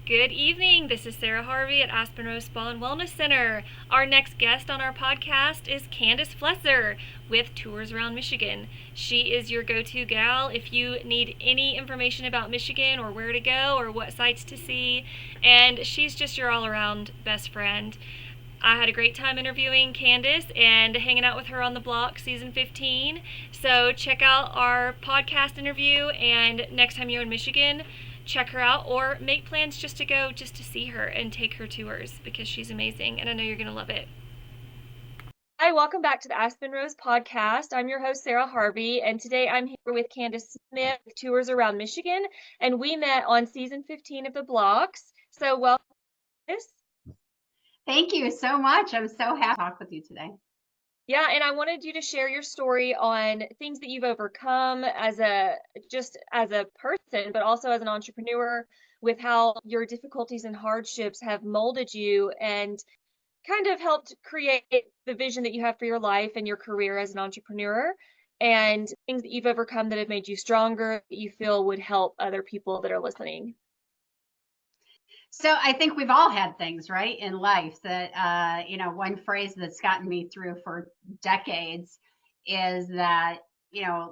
Good evening. This is Sarah Harvey at Aspen Rose Spa and Wellness Center. Our next guest on our podcast is Candace Fleszar with Tours Around Michigan. She is your go-to gal if you need any information about Michigan or where to go or what sites to see, and she's just your all-around best friend. I had a great time interviewing Candace and hanging out with her on the Blox season 15. So check out our podcast interview, and next time you're in Michigan, check her out or make plans just to go just to see her and take her tours because she's amazing and I know you're going to love it. Hi, welcome back to the Aspen Rose podcast. I'm your host, Sarah Harvey, and today I'm here with Candace Smith with Tours Around Michigan, and we met on season 15 of the Blox. So welcome, Candace. Thank you so much. I'm so happy to talk with you today. Yeah, and I wanted you to share your story on things that you've overcome as a person, but also as an entrepreneur, with how your difficulties and hardships have molded you and kind of helped create the vision that you have for your life and your career as an entrepreneur, and things that you've overcome that have made you stronger, that you feel would help other people that are listening. So I think we've all had things, right, in life that, one phrase that's gotten me through for decades is that,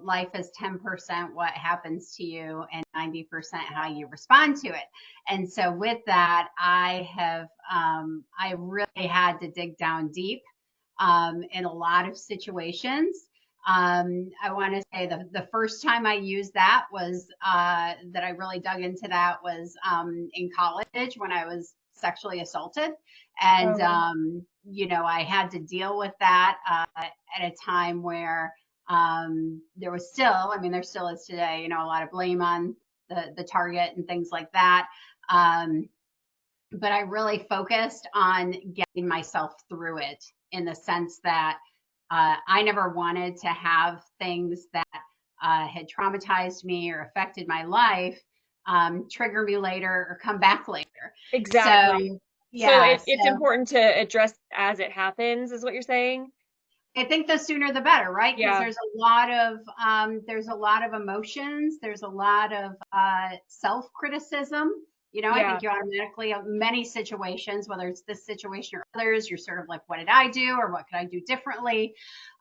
life is 10% what happens to you and 90% how you respond to it. And so with that, I really had to dig down deep in a lot of situations. I want to say the first time I used that was that I really dug into that was in college when I was sexually assaulted. And, I had to deal with that at a time where there was still, there still is today, a lot of blame on the target and things like that. But I really focused on getting myself through it in the sense that I never wanted to have things that had traumatized me or affected my life trigger me later or come back later. Exactly. So, So yeah, it's so important to address as it happens, is what you're saying? I think the sooner the better, right? Because Yeah. there's a lot of emotions, there's a lot of self criticism. I Yeah. think you automatically have many situations, whether it's this situation or others, you're sort of like, what did I do, or what could I do differently?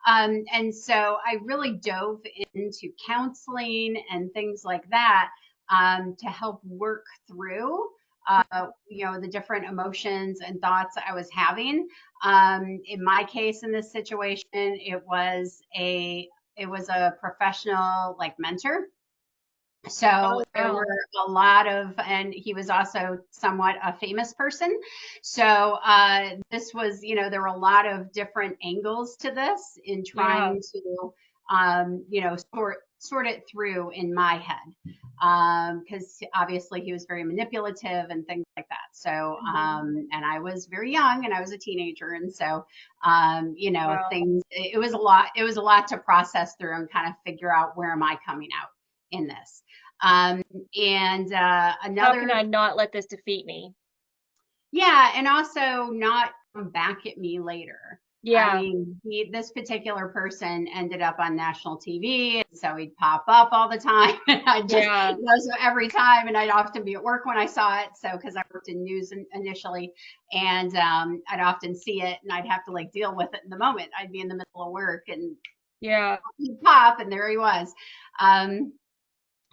And so I really dove into counseling and things like that to help work through the different emotions and thoughts I was having. In my case, in this situation, it was a professional like mentor. So Oh, there wow. were a lot of, and he was also somewhat a famous person. So this was, there were a lot of different angles to this in Yeah. trying to, sort it through in my head. Because obviously he was very manipulative and things like that. So, Mhm. and I was very young and I was a teenager. And so, Wow. it was a lot to process through and kind of figure out where am I coming out in this. Um, and How can another, I not let this defeat me? yeah, and also not come back at me later. I Yeah. mean, this particular person ended up on national TV, and so he'd pop up all the time. And I just, Yeah. so every time, and I'd often be at work when I saw it. So, because I worked in news initially, and I'd often see it, and I'd have to like deal with it in the moment. I'd be in the middle of work, and Yeah. he'd pop, and there he was. Um,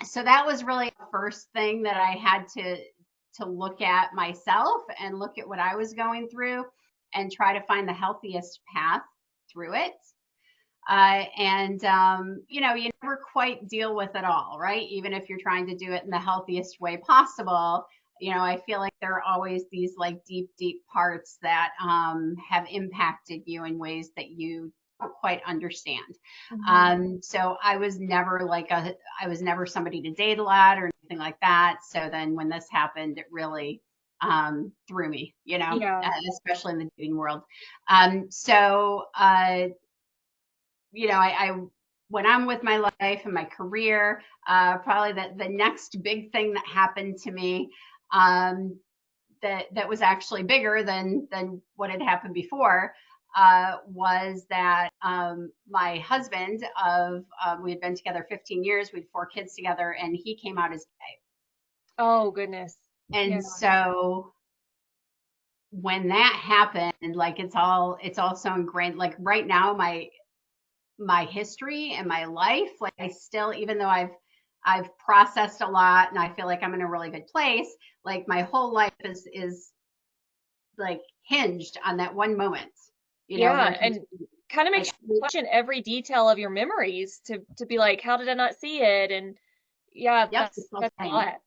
so that was really the first thing that I had to look at myself and look at what I was going through and try to find the healthiest path through it. You never quite deal with it all, right? Even if you're trying to do it in the healthiest way possible, I feel like there are always these like deep, deep parts that have impacted you in ways that you don't quite understand. Mhm. So I was never somebody to date a lot or anything like that. So then when this happened, it really threw me, Yeah. especially in the dating world. So I when I'm with my life and my career, probably the next big thing that happened to me um, that was actually bigger than what had happened before was that my husband of we had been together 15 years, we had 4 kids together, and he came out as gay. Oh, goodness. And Yeah. so when that happened, like it's all so ingrained. Like right now, my history and my life, like I still, even though I've processed a lot and I feel like I'm in a really good place, like my whole life is like hinged on that one moment, where Yeah, he, and kind of like, makes you question every detail of your memories to be like, how did I not see it? And yeah, yep, the self that's a blame. lot.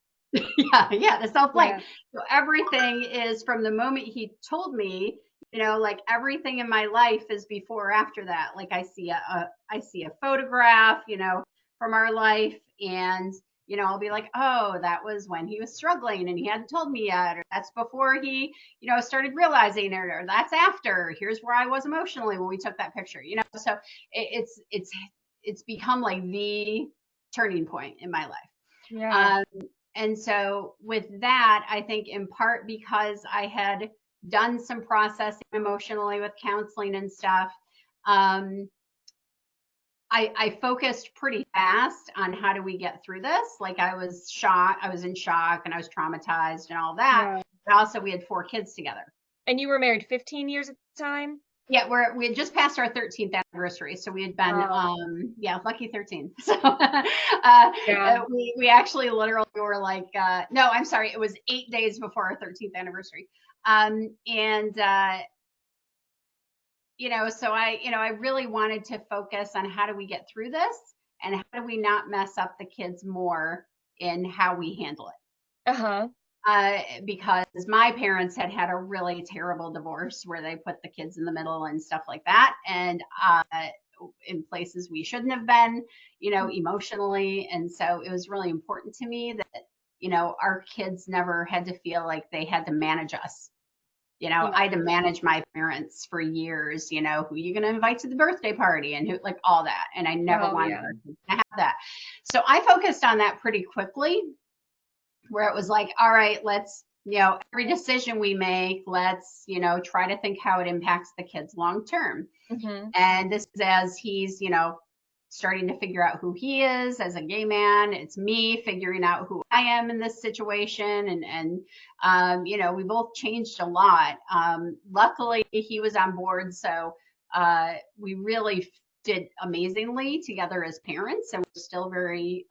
Yeah, the self blame. Yeah. So everything is from the moment he told me, like everything in my life is before or after that. Like I see a photograph, from our life, and I'll be like, oh, that was when he was struggling and he hadn't told me yet, or that's before he, started realizing it, or that's after. Here's where I was emotionally when we took that picture, So it's become like the turning point in my life. Yeah. Um, and so, with that, I think in part because I had done some processing emotionally with counseling and stuff, um, I focused pretty fast on how do we get through this. Like I was in shock and I was traumatized and all that. Yeah. But also, we had 4 kids together. And you were married 15 years at the time? Yeah, we had just passed our 13th anniversary, so we had been, Wow. yeah, lucky 13. So Yeah. we actually literally were like, no, I'm sorry, it was 8 days before our 13th anniversary, and so I really wanted to focus on how do we get through this, and how do we not mess up the kids more in how we handle it. Uh-huh. Because my parents had had a really terrible divorce where they put the kids in the middle and stuff like that, and in places we shouldn't have been, emotionally. And so it was really important to me that, our kids never had to feel like they had to manage us. Yeah. I had to manage my parents for years, who you going to invite to the birthday party and who, like all that. And I never Oh, wanted yeah. to have that. So I focused on that pretty quickly, where it was like, all right, let's, every decision we make, let's, try to think how it impacts the kids long term. Mm-hmm. And this is as he's, starting to figure out who he is as a gay man. It's me figuring out who I am in this situation. And we both changed a lot. Luckily, he was on board. So we really did amazingly together as parents, and we're still very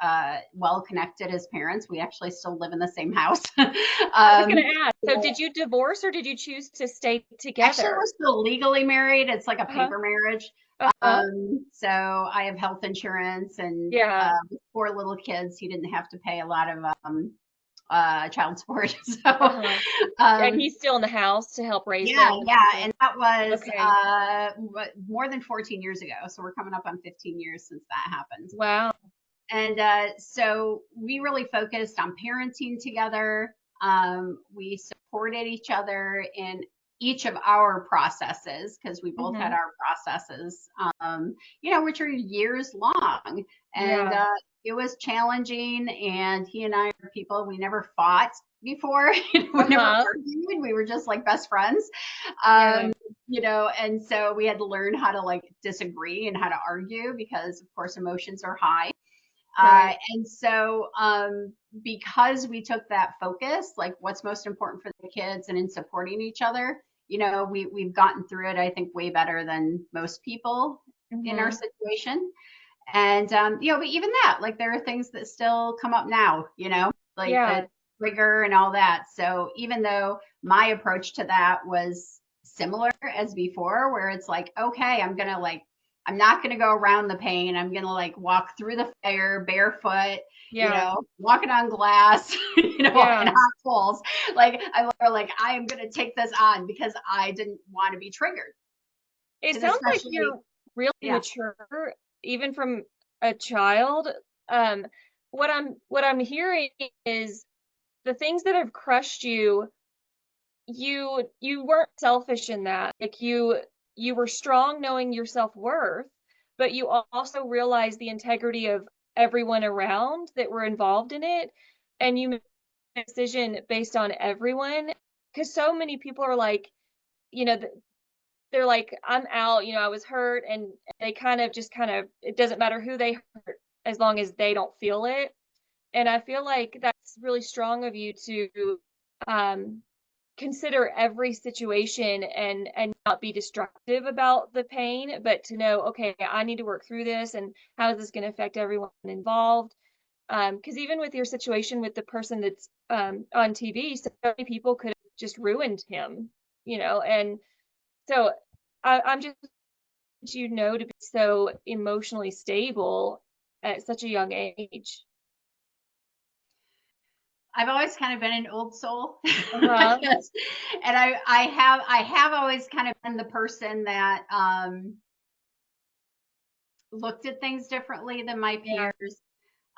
well connected as parents. We actually still live in the same house. I was gonna um, ask, so did you divorce or did you choose to stay Actually, together? we're still legally married. It's like a Uh-huh. paper marriage. Uh-huh. So I have health insurance, and Yeah. with 4 little kids, he didn't have to pay a lot of child support. So Uh-huh. And um, he's still in the house to help raise yeah, them. yeah, and that was Okay. more than 14 years ago. So we're coming up on 15 years since that happened. Wow. And so we really focused on parenting together. We supported each other in each of our processes because we both had Mm-hmm. our processes, which are years long. And Yeah. it was challenging. And he and I are people, we never fought before, we never Uh-huh. argued. We were just like best friends. Yeah. And so we had to learn how to like disagree and how to argue because, of course, emotions are high. Right. And so, because we took that focus, like what's most important for the kids and in supporting each other, we've gotten through it, I think, way better than most people in our Mm-hmm. situation. And, but even that, like there are things that still come up now, like the Yeah. trigger and all that. So even though my approach to that was similar as before, where it's like, okay, I'm not going to go around the pain. I'm going to like walk through the fire barefoot, Yeah. walking on glass, in Yeah. hot coals. Like I am going to take this on because I didn't want to be triggered. It And sounds like especially, you're really yeah, mature, even from a child. Um, what I'm hearing is the things that have crushed you, you weren't selfish in that. Like you were strong knowing your self-worth, but you also realized the integrity of everyone around that were involved in it, and you made a decision based on everyone. Because so many people are like, you know, they're like, I'm out, I was hurt, and they kind of it doesn't matter who they hurt as long as they don't feel it. And I feel like that's really strong of you to consider every situation and not be destructive about the pain, but to know, okay, I need to work through this, and how is this going to affect everyone involved? Because even with your situation with the person that's on TV, so many people could have just ruined him, and so I'm just to be so emotionally stable at such a young age. I've always kind of been an old soul. Uh-huh. And I have always kind of been the person that looked at things differently than my Yeah. peers.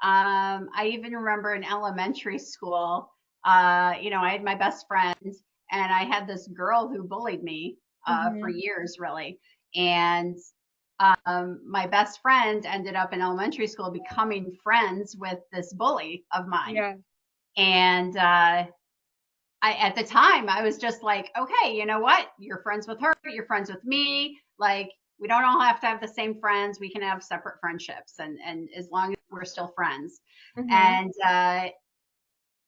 I even remember in elementary school, I had my best friend, and I had this girl who bullied me for Mm-hmm. years, really. And my best friend ended up in elementary school becoming friends with this bully of mine. Yeah. And at the time, I was just like, okay, you know what? You're friends with her, you're friends with me. Like, we don't all have to have the same friends. We can have separate friendships, and as long as we're still friends. Mm-hmm. And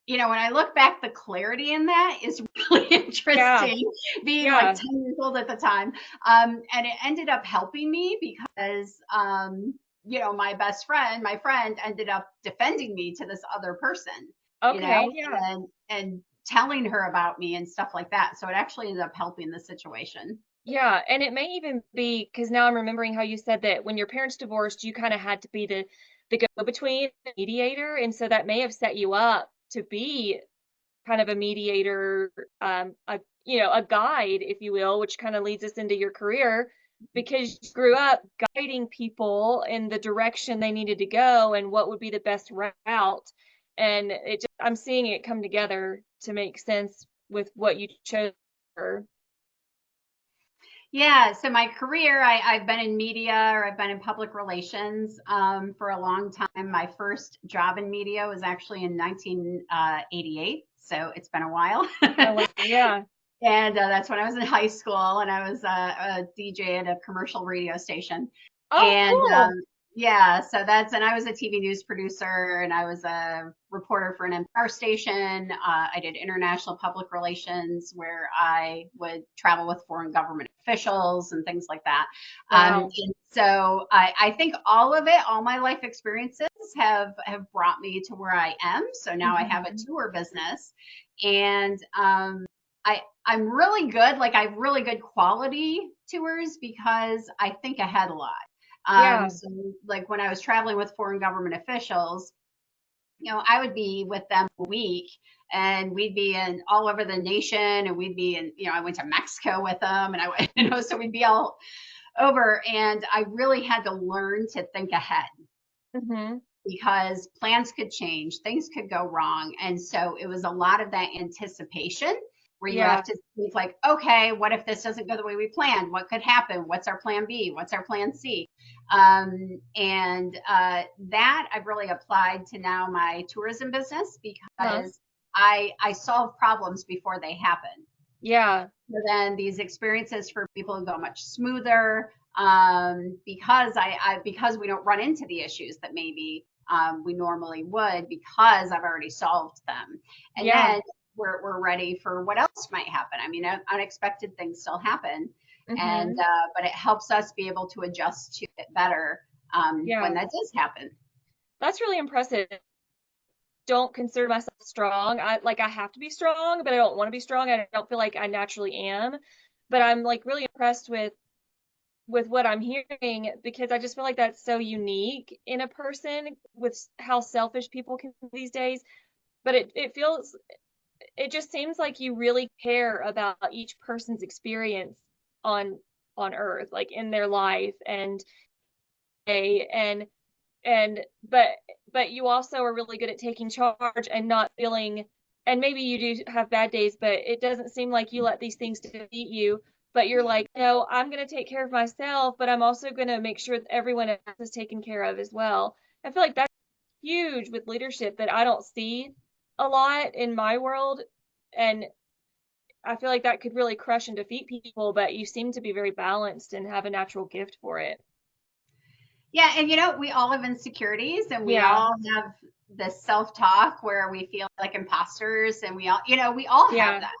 when I look back, the clarity in that is really Yeah. interesting, being like Yeah. 10 years old at the time. And it ended up helping me because, my friend ended up defending me to this other person, you know, Okay. Yeah. and telling her about me and stuff like that. So it actually ended up helping the situation. Yeah, and it may even be because now I'm remembering how you said that when your parents divorced, you kind of had to be the go-between, the mediator, and so that may have set you up to be kind of a mediator, a guide, if you will, which kind of leads us into your career because you grew up guiding people in the direction they needed to go and what would be the best route. And I'm seeing it come together to make sense with what you chose. Yeah, so my career, I've been in media, or I've been in public relations for a long time. My first job in media was actually in 1988, so it's been a while. Oh, wow. Yeah. And that's when I was in high school, and I was a DJ at a commercial radio station. Oh, And cool. yeah, so and I was a TV news producer, and I was a reporter for an NPR station. I did international public relations, where I would travel with foreign government officials and things like that. Wow. And so I think all of it, all my life experiences have brought me to where I am. So now I have a Mhm. tour business, and I'm really good. Like, I have really good quality tours because I think ahead a lot. Yeah. So like when I was traveling with foreign government officials, I would be with them a week, and we'd be in all over the nation, and we'd be in, I went to Mexico with them, and so we'd be all over. And I really had to learn to think ahead, Mhm. because plans could change, things could go wrong. And so it was a lot of that anticipation, where you have Yeah. to think like, okay, what if this doesn't go the way we planned? What could happen? What's our plan B? What's our plan C? And that I've really applied to now my tourism business, Huh. because I solve problems before they happen. Yeah. So then these experiences for people go much smoother, because we don't run into the issues that maybe we normally would, because I've already solved them. And Yeah. then we're ready for what else might happen. I mean, unexpected things still happen, and Mhm. but it helps us be able to adjust to it better when Yeah. that does happen. That's really impressive. Don't consider myself strong. I have to be strong, but I don't want to be strong. I don't feel like I naturally am. But I'm like really impressed with what I'm hearing because I just feel like that's so unique in a person with how selfish people can be these days. But it just seems like you really care about each person's experience on on earth, like in their life and and but you also are really good at taking charge and not feeling, and maybe you do have bad days, but it doesn't seem like you let these things defeat you, but you're like, no, I'm going to take care of myself, but I'm also going to make sure that everyone else is taken care of as well. I feel like that's huge with leadership that I don't see a lot in my world, and I feel like that could really crush and defeat people, but you seem to be very balanced and have a natural gift for it. Yeah, and we all have insecurities, and we Yeah. all have this self-talk where we feel like imposters, and we all have Yeah. that.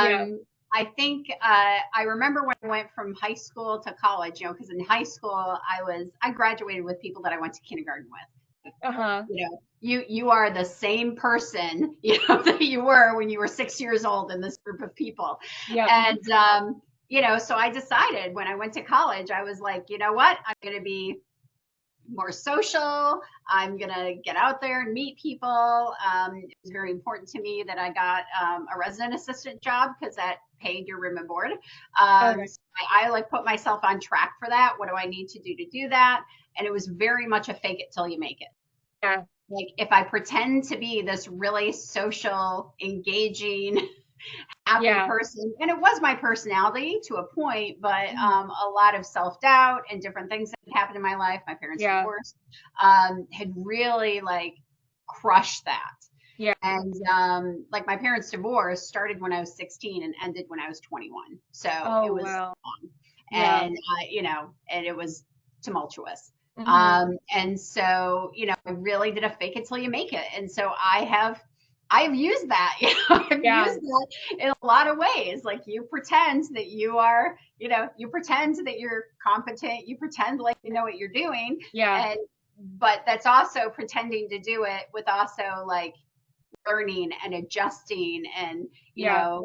Yeah. I think I remember when I went from high school to college, because in high school I graduated with people that I went to kindergarten with. Uh-huh. You are the same person, that you were when you were 6 years old in this group of people. Yep. And so I decided when I went to college, I was like, you know what, I'm going to be more social. I'm going to get out there and meet people. It was very important to me that I got a resident assistant job because that paid your room and board. Okay. So I like put myself on track for that. What do I need to do that? And it was very much a fake it till you make it. Yeah. Like if I pretend to be this really social, engaging, happy Yeah. person, and it was my personality to a point, but Mhm. a lot of self-doubt and different things that happened in my life, my parents Yeah. divorced, had really like crushed that. Yeah. And like my parents divorce started when I was 16 and ended when I was 21, so it Oh, was wow. long. Yeah. And and it was tumultuous. Mhm. And so I really did a fake it till you make it. And so I've used that. I've Yeah. used that in a lot of ways. Like you pretend that you are, you pretend that you're competent, you pretend like you know what you're doing. Yeah. And but that's also pretending to do it with also like learning and adjusting, and Yeah.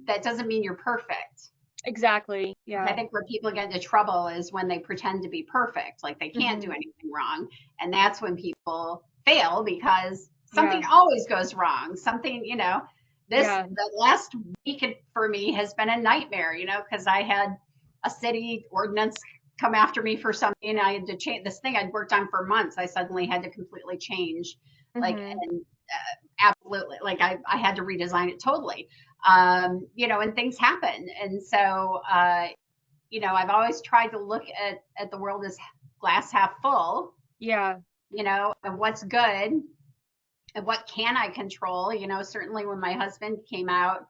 that doesn't mean you're perfect. Exactly. I Yeah. think where people get into trouble is when they pretend to be perfect, like they can't do Mhm. anything wrong. And that's when people fail because something Yeah. always goes wrong. Something, Yeah. the last week for me has been a nightmare, because I had a city ordinance come after me for something. I had to change this thing I'd worked on for months. I suddenly had to completely change, like, Mhm. and absolutely, like I had to redesign it totally. And things happen. And so, I've always tried to look at the world as glass half full, Yeah. and what's good and what can I control. Certainly when my husband came out,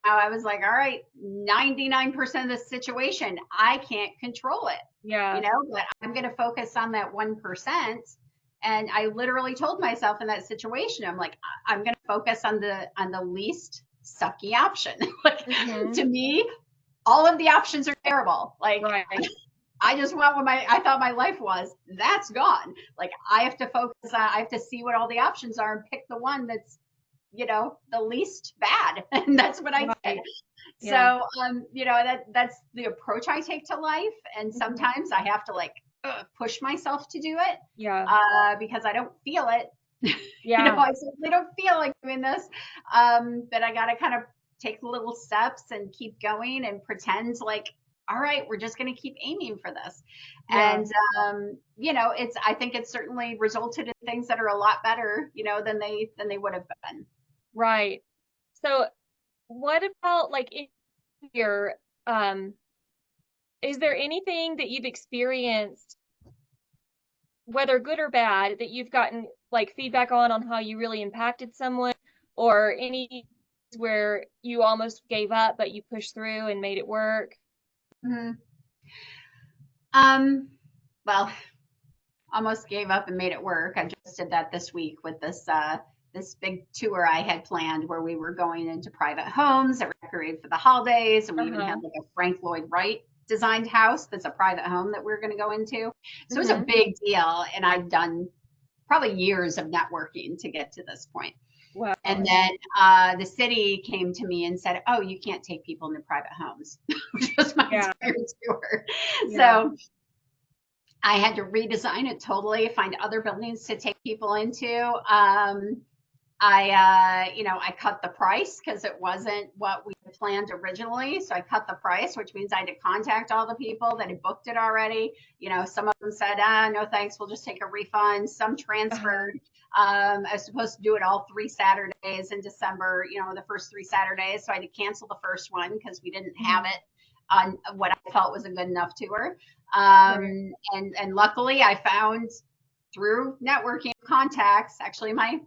I was like, all right, 99% of the situation, I can't control it, Yeah. but I'm going to focus on that 1%. And I literally told myself in that situation, I'm like, I'm going to focus on the least sucky option. Like Mhm. to me, all of the options are terrible. Like Right. I just want what I thought my life was. That's gone. Like I have to focus on, I have to see what all the options are and pick the one that's, the least bad. And that's what I did. Right. Yeah. So, that's the approach I take to life. And Mhm. sometimes I have to like push myself to do it Yeah. because I don't feel it. Yeah. I certainly don't feel like doing this. But I got to kind of take little steps and keep going and pretend like, all right, we're just going to keep aiming for this. Yeah. And, I think it's certainly resulted in things that are a lot better, than they would have been. Right. So, what about like in your is there anything that you've experienced, whether good or bad, that you've gotten like feedback on how you really impacted someone, or any where you almost gave up but you pushed through and made it work? Mhm. Um, well, almost gave up and made it work. I just did that this week with this big tour I had planned where we were going into private homes that were decorated for the holidays, and we even Uh-huh. had like a Frank Lloyd Wright designed house that's a private home that we're going to go into. So it was a Mhm. big deal, and I'd done probably years of networking to get to this point. And Wow. then the city came to me and said, "Oh, you can't take people into private homes," which was my Yeah. entire tour. Yeah. So I had to redesign it totally, find other buildings to take people into. I cut the price because it wasn't what we had planned originally. So I cut the price, which means I had to contact all the people that had booked it already. Some of them said, no, thanks. We'll just take a refund. Some Uh-huh. transferred. I was supposed to do it all 3 Saturdays in December, the first 3 Saturdays. So I had to cancel the first one because we didn't have Mhm. it on what I felt was a good enough tour. Right. And luckily I found through networking contacts, actually my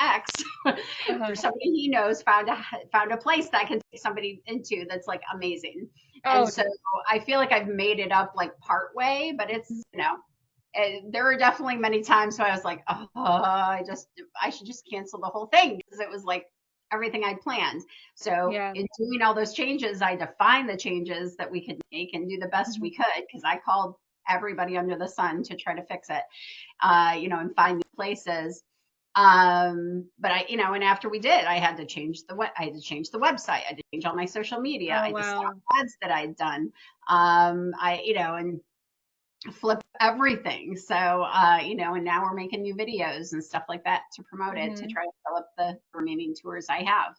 ex, Uh-huh. through somebody he knows, found a place that I can take somebody into that's like amazing. And Oh, so I feel like I've made it up like part way, but it's there were definitely many times where I was like, oh, I should just cancel the whole thing, because it was like everything I'd planned. So Yeah. in doing all those changes, I defined the changes that we could make and do the best we could, because I called everybody under the sun to try to fix it, and find new places. But and after we did, I had to change the website. I had to change all my social media. I Oh, had to stop wow. ads that I'd done. And flip everything. So, and now we're making new videos and stuff like that to promote it, to Mhm. try to fill up the remaining tours I have.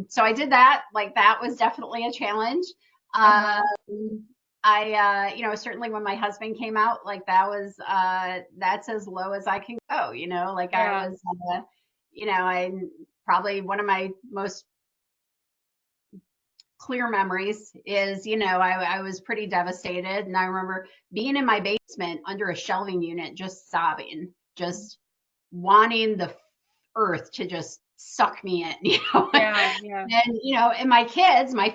So I did that. Like, that was definitely a challenge. Uh-huh. Certainly when my husband came out, like, that's as low as I can go, like, I Yeah. was, I probably one of my most clear memories is, I was pretty devastated. And I remember being in my basement under a shelving unit, just sobbing, just wanting the earth to just suck me in, Yeah, yeah. and my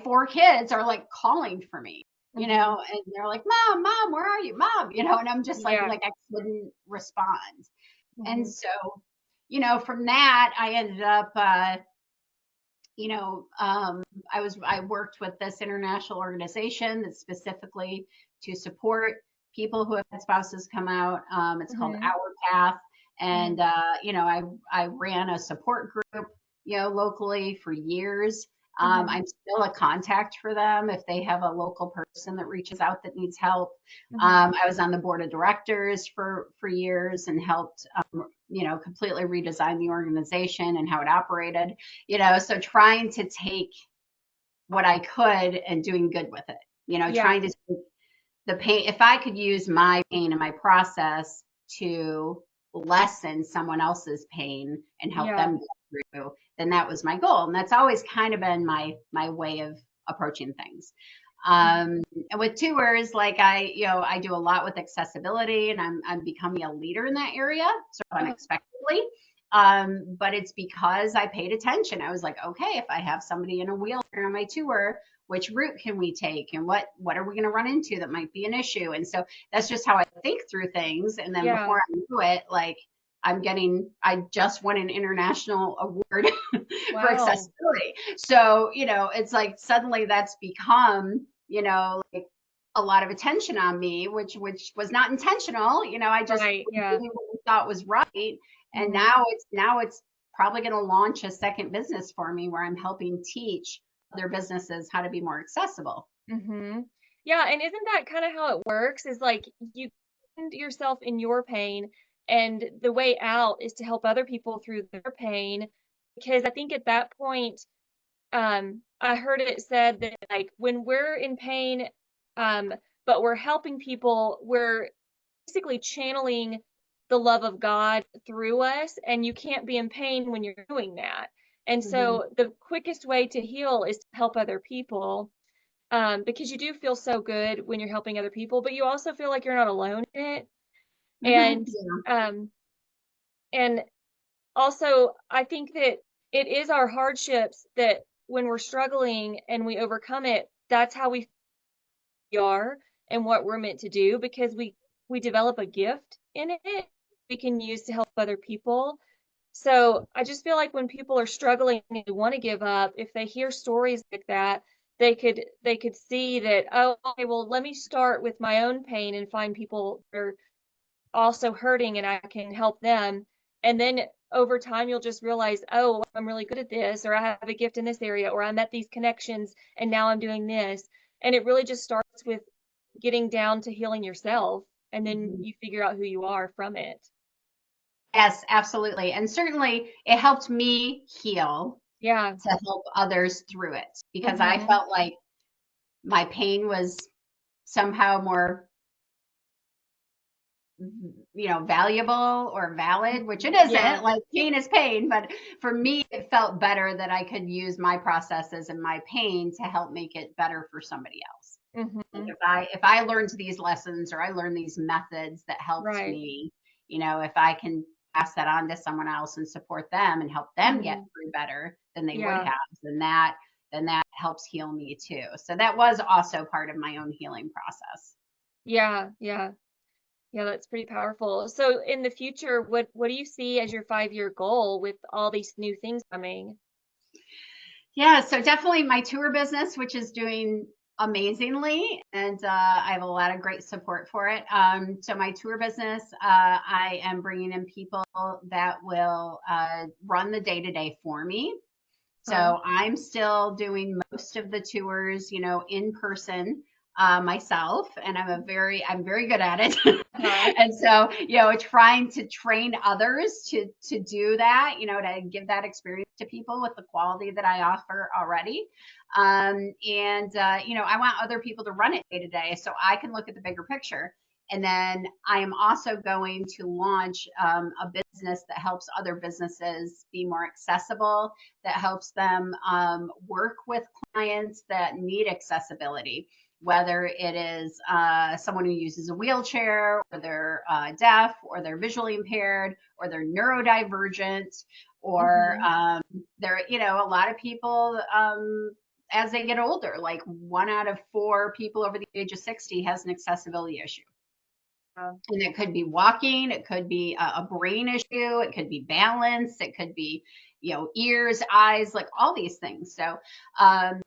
4 kids are like calling for me, Mhm. and they're like, Mom, where are you, Mom? And I'm just like, Yeah. I couldn't respond. And Mhm. so, from that, I ended up, you know, um, I worked with this international organization that's specifically to support people who have had spouses come out. It's called Mhm. Our Path, and Mhm. I ran a support group, locally for years. Mhm. I'm still a contact for them if they have a local person that reaches out that needs help. Mhm. I was on the board of directors for years and helped, completely redesign the organization and how it operated. So trying to take what I could and doing good with it, Yeah. trying to take the pain. If I could use my pain and my process to lessen someone else's pain and help Yeah. them get through, then that was my goal. And that's always kind of been my way of approaching things. Mhm. And with tours, like, I do a lot with accessibility, and I'm becoming a leader in that area, sort of Oh, unexpectedly. But it's because I paid attention. I was like, okay, if I have somebody in a wheelchair on my tour, which route can we take, and what are we going to run into that might be an issue? And so that's just how I think through things. And then yeah. before I knew it, like, I just won an international award for Wow. accessibility. So, it's like suddenly that's become, like, a lot of attention on me, which was not intentional. I just Right. was Yeah. doing what I thought was right. And Mhm. now it's probably going to launch a second business for me, where I'm helping teach other businesses how to be more accessible. Mhm. Yeah, and isn't that kind of how it works? Is like you find yourself in your pain, and the way out is to help other people through their pain. Because I think at that point, I heard it said that like when we're in pain, um, but we're helping people, we're basically channeling the love of God through us, and you can't be in pain when you're doing that. And Hmm. so the quickest way to heal is to help other people, because you do feel so good when you're helping other people, but you also feel like you're not alone in it. Hmm. And Yeah. um, and also, I think that it is our hardships that when we're struggling and we overcome it, that's how we are and what we're meant to do, because we develop a gift in it we can use to help other people. So I just feel like when people are struggling and they want to give up, if they hear stories like that, they could see that, oh, okay, well, let me start with my own pain and find people that are also hurting and I can help them. And then over time you'll just realize, oh, I'm really good at this, or I have a gift in this area, or I met these connections and now I'm doing this. And it really just starts with getting down to healing yourself, and then Mhm. you figure out who you are from it. Yes, absolutely. And certainly it helped me heal Yeah. to help others through it, because I Mhm. felt like my pain was somehow more, valuable or valid, which it Yeah. isn't. Like, pain is pain, but for me, it felt better that I could use my processes and my pain to help make it better for somebody else. Like, Mhm. if I learned these lessons, or I learned these methods that helped Right. me, if I can pass that on to someone else and support them and help them get Mhm. through better than they would Yeah. have, then that helps heal me too. So that was also part of my own healing process. Yeah. Yeah. Yeah, that's pretty powerful. So in the future, what do you see as your 5-year goal with all these new things coming? Yeah, so definitely my tour business, which is doing amazingly, and I have a lot of great support for it. So my tour business, I am bringing in people that will run the day to day for me. Huh? So I'm still doing most of the tours, in person myself, and I'm very good at it. Huh? And so, trying to train others to do that, to give that experience to people with the quality that I offer already. And I want other people to run it day to day, so I can look at the bigger picture. And then I am also going to launch a business that helps other businesses be more accessible, that helps them work with clients that need accessibility, whether it is someone who uses a wheelchair, or they're deaf, or they're visually impaired, or they're neurodivergent, or Mm-hmm. they're, a lot of people. As they get older, like 1 out of 4 people over the age of 60 has an accessibility issue. Yeah. And it could be walking, it could be a brain issue, it could be balance, it could be, ears, eyes, like all these things. So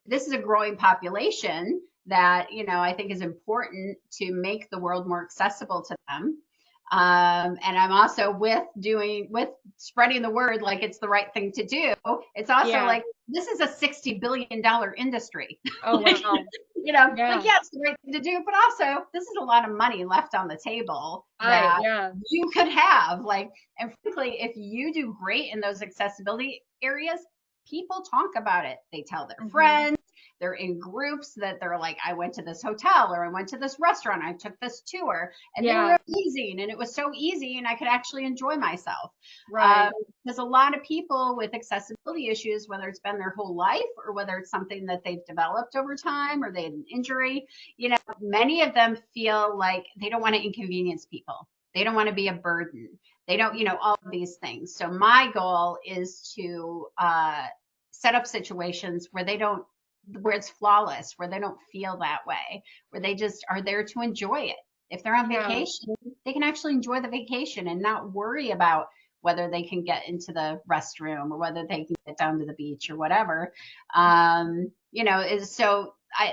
this is a growing population that, I think is important to make the world more accessible to them. And I'm also with spreading the word like it's the right thing to do. It's also Yeah. like this is a $60 billion industry. Oh, Like, wow. like, Yeah. yeah, it's the right thing to do, but also this is a lot of money left on the table Right. that Yeah. you could have. Like, and frankly, if you do great in those accessibility areas, people talk about it. They tell their Mm-hmm. friends, they're in groups that they're like, I went to this hotel, or I went to this restaurant, I took this tour, and they Yeah. were amazing, and it was so easy, and I could actually enjoy myself. Right. There's a lot of people with accessibility issues, whether it's been their whole life or whether it's something that they've developed over time or they had an injury. Many of them feel like they don't want to inconvenience people. They don't want to be a burden. They don't, all of these things. So my goal is to set up situations where it's flawless, where they don't feel that way, where they just are there to enjoy it. If they're on Yeah. vacation, they can actually enjoy the vacation and not worry about whether they can get into the restroom or whether they can get down to the beach or whatever.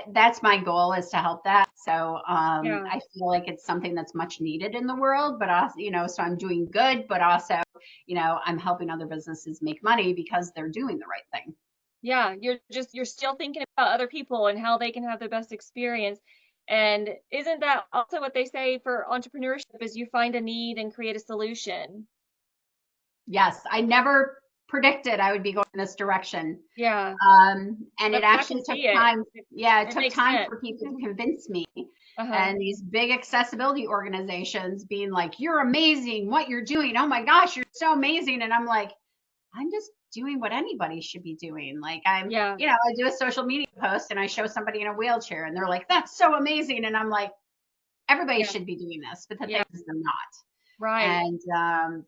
That's my goal, is to help that. So Yeah. I feel like it's something that's much needed in the world, but also, so I'm doing good, but also, I'm helping other businesses make money because they're doing the right thing. Yeah. You're still thinking about other people and how they can have the best experience. And isn't that also what they say for entrepreneurship is you find a need and create a solution? Yes, I never predicted I would be going in this direction. Yeah. And it But I can actually took see it. time. Yeah, it It took makes time sense. for people to convince me. Uh-huh. And these big accessibility organizations being like, you're amazing, what you're doing. Oh my gosh, you're so amazing. And I'm like, I'm just doing what anybody should be doing. Like Yeah. I do a social media post and I show somebody in a wheelchair and they're like, that's so amazing. And I'm like, everybody Yeah. should be doing this, but the thing Yeah. is they're not. Right. And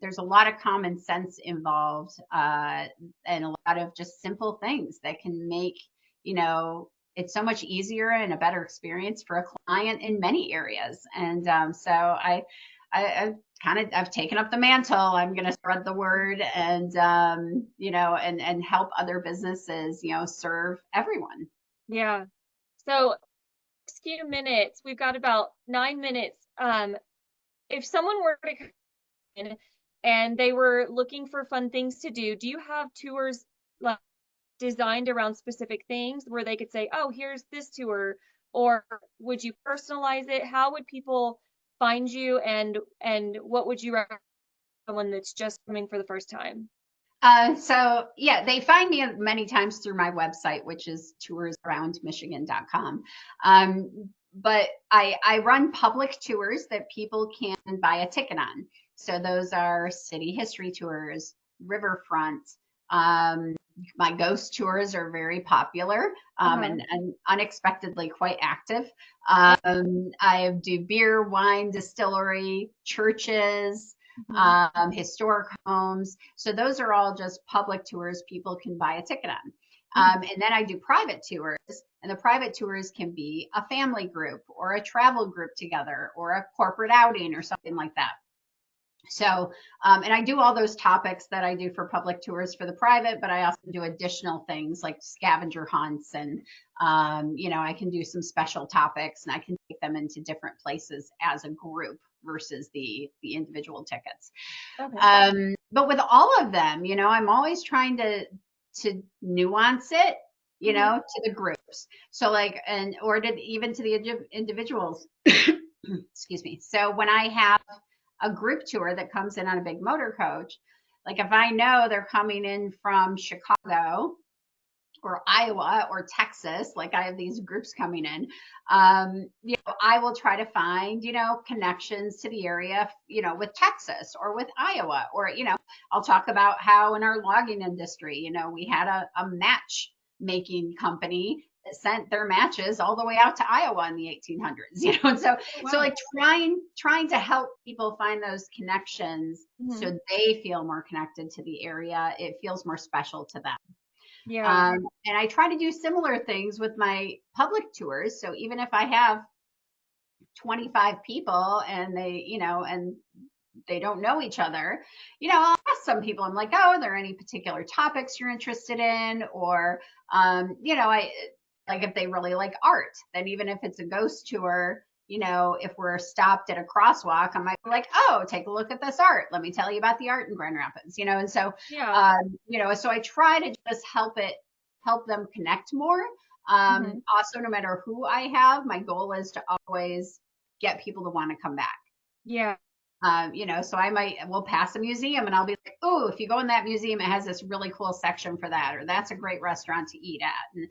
there's a lot of common sense involved, and a lot of just simple things that can make it so much easier and a better experience for a client in many areas. And so I've taken up the mantle. I'm going to spread the word, and and help other businesses serve everyone. Yeah. So, next few minutes, we've got about 9 minutes. If someone were to come in and they were looking for fun things to do you have tours like designed around specific things where they could say, "Oh, here's this tour," or would you personalize it? How would people find you, and what would you recommend someone that's just coming for the first time? So yeah, they find me many times through my website, which is toursaroundmichigan.com. But I run public tours that people can buy a ticket on. So those are city history tours, riverfront. Um, my ghost tours are very popular, Uh-huh. and unexpectedly quite active. Oh, I do beer, wine, distillery, churches, mhm. historic homes. So those are all just public tours people can buy a ticket on. And then I do private tours, and the private tours can be a family group or a travel group together or a corporate outing or something like that. So, and I do all those topics that I do for public tours for the private, but I also do additional things like scavenger hunts and, I can do some special topics and I can take them into different places as a group versus the individual tickets. Okay. But with all of them, I'm always trying to nuance it, to the groups. So like, or even to the individuals. Excuse me. So when I have a group tour that comes in on a big motor coach, like if I know they're coming in from Chicago or Iowa or Texas, like I have these groups coming in, I will try to find, connections to the area, with Texas or with Iowa, or, I'll talk about how in our logging industry, we had a match making company that sent their matches all the way out to Iowa in the 1800s, and so, Wow. so like trying to help people find those connections so they feel more connected to the area. It feels more special to them. Yeah. And I try to do similar things with my public tours. So even if I have 25 people and they don't know each other, I'll ask some people, I'm like, oh, are there any particular topics you're interested in? Or, I like if they really like art, then even if it's a ghost tour, if we're stopped at a crosswalk, I might be like, oh, take a look at this art. Let me tell you about the art in Grand Rapids, and so, Yeah. so I try to just help them connect more. Also, no matter who I have, my goal is to always get people to want to come back. Yeah. So we'll pass a museum and I'll be like, oh, if you go in that museum, it has this really cool section for that, or that's a great restaurant to eat at. And,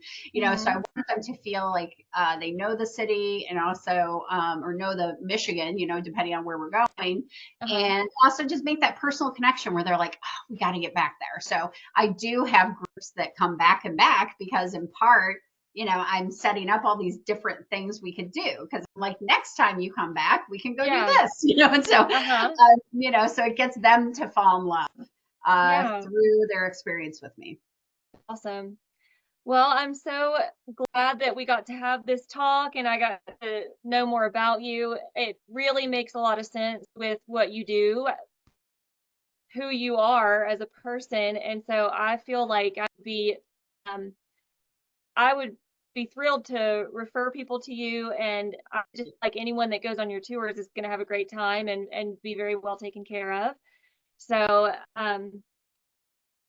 so I want them to feel like they know the city and also, or know the Michigan, depending on where we're going. And also just make that personal connection where they're like, oh, we got to get back there. So I do have groups that come back and back because in part, I'm setting up all these different things we could do because like next time you come back, we can go do this, and so, so it gets them to fall in love through their experience with me. Awesome. Well, I'm so glad that we got to have this talk and I got to know more about you. It really makes a lot of sense with what you do, who you are as a person. And so I feel like um, I would be thrilled to refer people to you. And just like anyone that goes on your tours is going to have a great time and be very well taken care of. So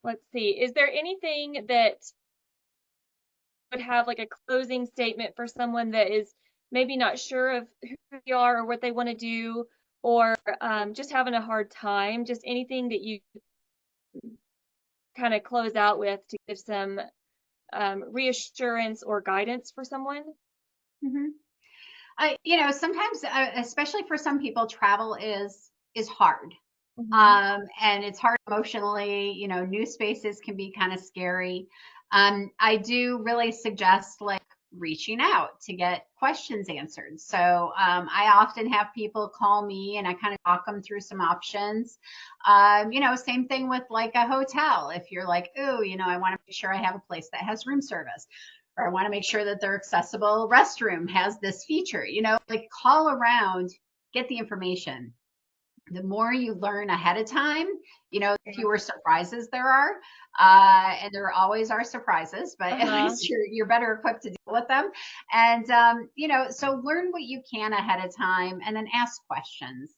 let's see. Is there anything that would have like a closing statement for someone that is maybe not sure of who they are or what they want to do, or just having a hard time? Just anything that you kind of close out with to give some reassurance or guidance for someone? Sometimes, especially for some people, travel is hard. And it's hard emotionally, new spaces can be kind of scary. I do really suggest like reaching out to get questions answered. So I often have people call me and I kind of talk them through some options. Same thing with like a hotel. If you're like, oh, I want to make sure I have a place that has room service, or I want to make sure that their accessible restroom has this feature, like call around, get the information. The more you learn ahead of time, the fewer surprises there are. And there always are surprises, but at least you're better equipped to deal with them. And, so learn what you can ahead of time and then ask questions.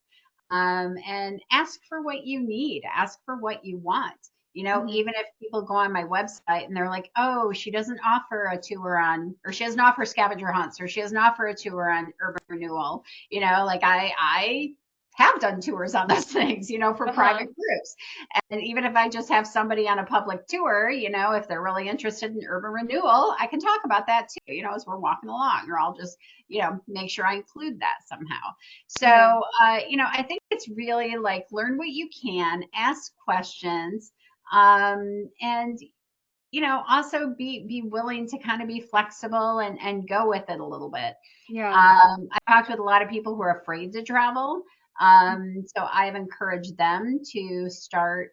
And ask for what you need, ask for what you want. Even if people go on my website and they're like, oh, she doesn't offer a tour on, or she doesn't offer scavenger hunts, or she doesn't offer a tour on urban renewal, like I have done tours on those things, for private groups. And even if I just have somebody on a public tour, if they're really interested in urban renewal, I can talk about that too, as we're walking along, or I'll just, make sure I include that somehow. So, I think it's really like learn what you can, ask questions, and also be willing to kind of be flexible and go with it a little bit. I talked with a lot of people who are afraid to travel. So I've encouraged them to start,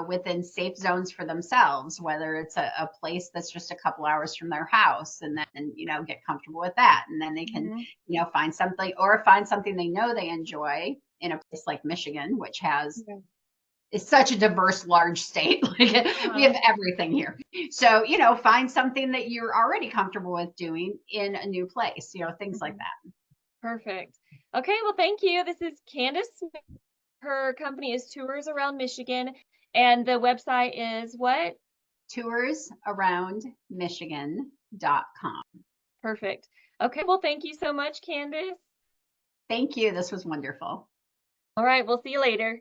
within safe zones for themselves, whether it's a place that's just a couple hours from their house, and then, get comfortable with that. And then they can, find something they know they enjoy in a place like Michigan, which is such a diverse, large state. Like we have everything here. So, find something that you're already comfortable with doing in a new place, things like that. Perfect. Okay, well, thank you. This is Candace. Her company is Tours Around Michigan, and the website is what? Toursaroundmichigan.com. Perfect. Okay, well, thank you so much, Candace. Thank you. This was wonderful. All right, we'll see you later.